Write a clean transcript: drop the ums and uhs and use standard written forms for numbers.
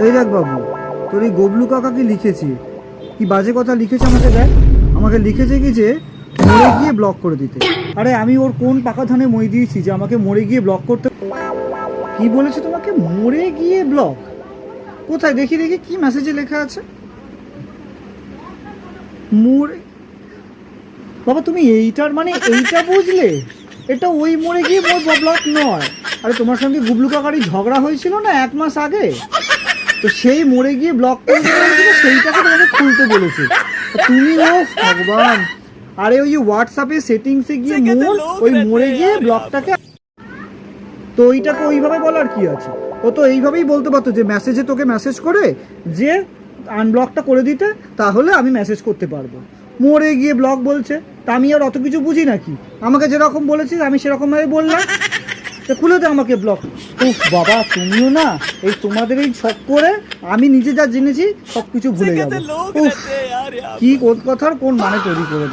এই দেখ বাবু, তোর এই গবলু কাকা কি লিখেছে, কি বাজে কথা লিখেছে আমাকে দেখ। আমাকে লিখেছে কি যে মরে গিয়ে ব্লক করে দিতে। আরে আমি ওর কোন পাকা ধানে মই দিয়েছি যে আমাকে মরে গিয়ে ব্লক করতে? কি বলেছে তোমাকে মরে গিয়ে ব্লক? কোথায় দেখি দেখি কি মেসেজে লেখা আছে? মরে, বাবা তুমি এইটার মানে এইটা বুঝলে? এটা ওই মরে গিয়ে ব্লক নয়। আরে তোমার সঙ্গে গুবলু কাকারই ঝগড়া হয়েছিল না 1 মাস আগে, তো সেই মরে গিয়ে ব্লক করে দিয়েছিল, সেইটাকে তোমাকে খুলতে বলেছে তুমি। ও ভগবান! আরে ওই যে হোয়াটসঅ্যাপে সেটিংসে গিয়ে ওই মরে গিয়ে ব্লকটাকে, তো ওইটাকে ওইভাবে বলার কি আছে? ও তো এইভাবেই বলতে পারতো যে মেসেজে তোকে মেসেজ করে যে আনব্লকটা করে দিতে, তাহলে আমি মেসেজ করতে পারবো। মরে গিয়ে ব্লক বলছে, তা আমি আর অত কিছু বুঝি নাকি? আমাকে যেরকম বলেছিস আমি সেরকমভাবে বললাম, তো খুলে দে আমাকে ব্লক। উফ বাবা, তুমিও না এই তোমাদের এই ছক করে আমি নিজে যা জেনেছি সব কিছু ভুলে যাবো। উফ, কি কোন কথার কোন মানে তৈরি করে দাও।